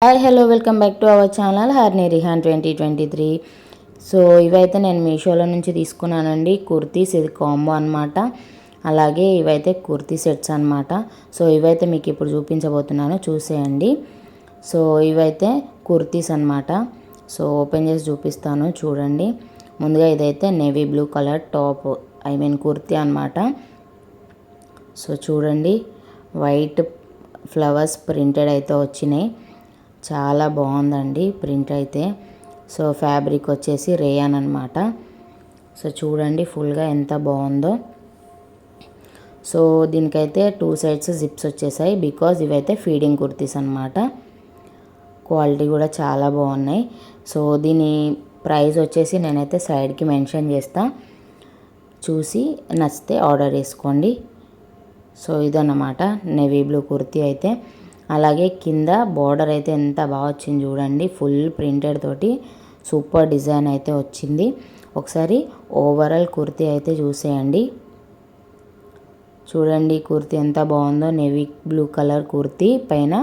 Hi hello welcome back to our channel హర్ని రిహాన్ 2023. So ఇవైతే నేను మీషోలో నుంచి తీసుకున్నానండి కుర్తీస్. ఇది కాంబో అనమాట. అలాగే ఇవైతే కుర్తీ సెట్స్ అనమాట. సో ఇవైతే మీకు ఇప్పుడు చూపించబోతున్నాను, చూసేయండి. సో ఇవైతే కుర్తీస్ అనమాట. సో ఓపెన్ చేసి చూపిస్తాను, చూడండి. ముందుగా ఇదైతే navy blue colour top, kurti అనమాట. సో చూడండి, వైట్ ఫ్లవర్స్ ప్రింటెడ్ అయితే వచ్చినాయి. చాలా బాగుందండి ప్రింట్ అయితే. సో ఫ్యాబ్రిక్ వచ్చేసి రేయాన్ అనమాట. సో చూడండి ఫుల్గా ఎంత బాగుందో. సో దీనికైతే 2 సైడ్స్ జిప్స్ వచ్చేసాయి, బికాజ్ ఇవైతే ఫీడింగ్ కుర్తీస్ అనమాట. క్వాలిటీ కూడా చాలా బాగున్నాయి. సో దీని ప్రైస్ వచ్చేసి నేనైతే సైడ్కి మెన్షన్ చేస్తా, చూసి నచ్చితే ఆర్డర్ చేసుకోండి. సో ఇదన్నమాట నేవీ బ్లూ కుర్తీ అయితే. అలాగే కింద బార్డర్ అయితే ఎంత బాగా వచ్చింది చూడండి, ఫుల్ ప్రింటెడ్ తోటి సూపర్ డిజైన్ అయితే వచ్చింది. ఒకసారి ఓవరాల్ కుర్తీ అయితే చూసేయండి. చూడండి కుర్తీ ఎంత బాగుందో. నేవీ బ్లూ కలర్ కుర్తీ పైన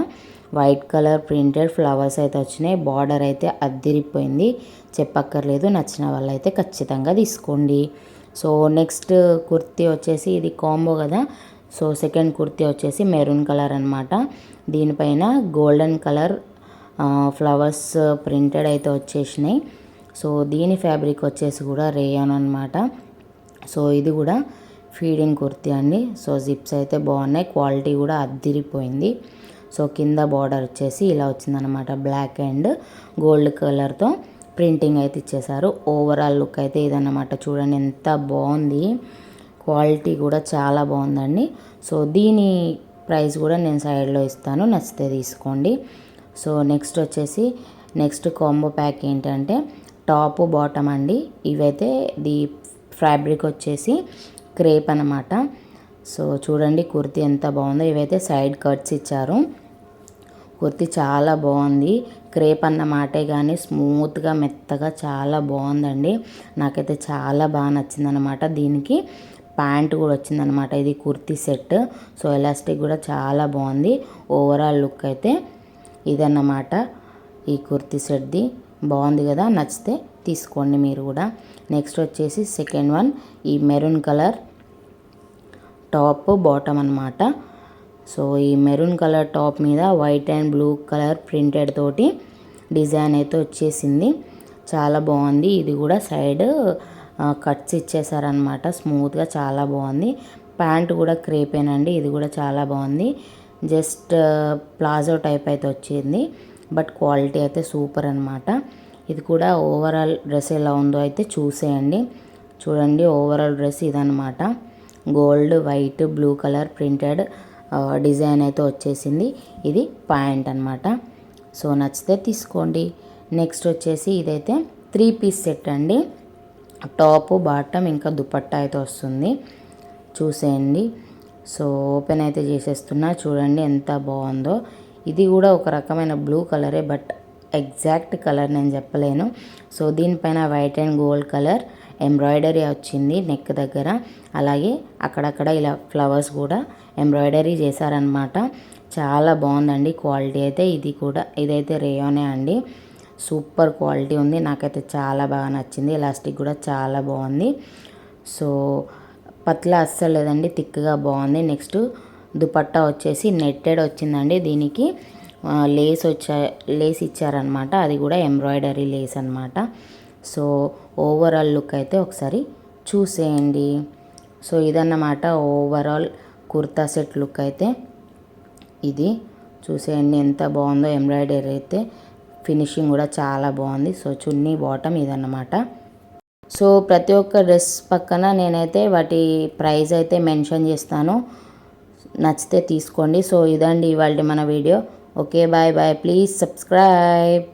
వైట్ కలర్ ప్రింటెడ్ ఫ్లవర్స్ అయితే వచ్చినాయి. బార్డర్ అయితే అద్దిరిపోయింది, చెప్పక్కర్లేదు. నచ్చిన వాళ్ళు అయితే ఖచ్చితంగా తీసుకోండి. సో నెక్స్ట్ కుర్తీ వచ్చేసి ఇది కాంబో కదా. సో సెకండ్ కుర్తీ వచ్చేసి మెరూన్ కలర్ అనమాట. దీనిపైన గోల్డెన్ కలర్ ఫ్లవర్స్ ప్రింటెడ్ అయితే వచ్చేసినాయి. సో దీని ఫ్యాబ్రిక్ వచ్చేసి కూడా రేయాన్ అనమాట. సో ఇది కూడా ఫీడింగ్ కుర్తీ అండి. సో జిప్స్ అయితే బాగున్నాయి, క్వాలిటీ కూడా అద్దిరిపోయింది. సో కింద బార్డర్ వచ్చేసి ఇలా వచ్చిందనమాట, బ్లాక్ అండ్ గోల్డ్ కలర్తో ప్రింటింగ్ అయితే ఇచ్చేసారు. ఓవరాల్ లుక్ అయితే ఇదన్నమాట. చూడండి ఎంత బాగుంది, క్వాలిటీ కూడా చాలా బాగుందండి. సో దీని ప్రైస్ కూడా నేను సైడ్లో ఇస్తాను, నచ్చితే తీసుకోండి. సో నెక్స్ట్ వచ్చేసి నెక్స్ట్ కాంబో ప్యాక్ ఏంటంటే టాప్ బాటమ్ అండి. ఇవైతే ది ఫ్యాబ్రిక్ వచ్చేసి క్రేప్ అనమాట. సో చూడండి కుర్తీ ఎంత బాగుందో. ఇవైతే సైడ్ కట్స్ ఇచ్చారు. కుర్తీ చాలా బాగుంది. క్రేప్ అన్న మాటే కానీ స్మూత్గా మెత్తగా చాలా బాగుందండి. నాకైతే చాలా బాగా నచ్చిందనమాట. దీనికి ప్యాంట్ కూడా వచ్చిందనమాట. ఇది కుర్తీ సెట్. సో ఎలాస్టిక్ కూడా చాలా బాగుంది. ఓవరాల్ లుక్ అయితే ఇదన్నమాట ఈ కుర్తీ సెట్ది. బాగుంది కదా, నచ్చితే తీసుకోండి మీరు కూడా. నెక్స్ట్ వచ్చేసి సెకండ్ వన్, ఈ మెరూన్ కలర్ టాప్ బాటమ్ అనమాట. సో ఈ మెరూన్ కలర్ టాప్ మీద white and blue colour printed తోటి డిజైన్ అయితే వచ్చేసింది. చాలా బాగుంది. ఇది కూడా సైడ్ కట్స్ ఇచ్చేసారనమాట, స్మూత్గా చాలా బాగుంది. ప్యాంట్ కూడా క్రేపేనండి. ఇది కూడా చాలా బాగుంది. జస్ట్ ప్లాజో టైప్ అయితే వచ్చింది, బట్ క్వాలిటీ అయితే సూపర్ అనమాట. ఇది కూడా ఓవరాల్ డ్రెస్ ఎలా ఉందో అయితే చూసేయండి. చూడండి ఓవరాల్ డ్రెస్ ఇదనమాట. Gold white blue colour printed design అయితే వచ్చేసింది. ఇది ప్యాంట్ అనమాట. సో నచ్చితే తీసుకోండి. నెక్స్ట్ వచ్చేసి ఇదైతే 3 పీస్ సెట్ అండి. టాప్ బాటమ్ ఇంకా దుపట్టా అయితే వస్తుంది, చూసేయండి. సో ఓపెన్ అయితే చేసేస్తున్నా, చూడండి ఎంత బాగుందో. ఇది కూడా ఒక రకమైన బ్లూ కలరే, బట్ ఎగ్జాక్ట్ కలర్ నేను చెప్పలేను. సో దీనిపైన white and gold colour embroidery వచ్చింది నెక్ దగ్గర. అలాగే అక్కడక్కడ ఇలా ఫ్లవర్స్ కూడా ఎంబ్రాయిడరీ చేశారనమాట. చాలా బాగుందండి క్వాలిటీ అయితే. ఇదైతే రేయానే అండి. సూపర్ క్వాలిటీ ఉంది. నాకైతే చాలా బాగా నచ్చింది. ఎలాస్టిక్ కూడా చాలా బాగుంది. సో పత్లా అస్సలు లేదండి, థిక్గా బాగుంది. నెక్స్ట్ దుపట్టా వచ్చేసి నెట్టెడ్ వచ్చిందండి. దీనికి లేస్ ఇచ్చారనమాట. అది కూడా ఎంబ్రాయిడరీ లేస్ అనమాట. సో ఓవరాల్ లుక్ అయితే ఒకసారి చూసేయండి. సో ఇదన్నమాట ఓవరాల్ కుర్తా సెట్ లుక్ అయితే. ఇది చూసేయండి ఎంత బాగుందో. ఎంబ్రాయిడరీ అయితే ఫినిషింగ్ కూడా చాలా బాగుంది. సో చున్నీ బాటమ్ ఇదన్నమాట. సో ప్రతి ఒక్క డ్రెస్ పక్కన నేనైతే వాటి ప్రైస్ అయితే మెన్షన్ చేస్తాను, నచ్చితే తీసుకోండి. సో ఇదండి ఇవాళ మన వీడియో. Okay, bye bye. Please subscribe.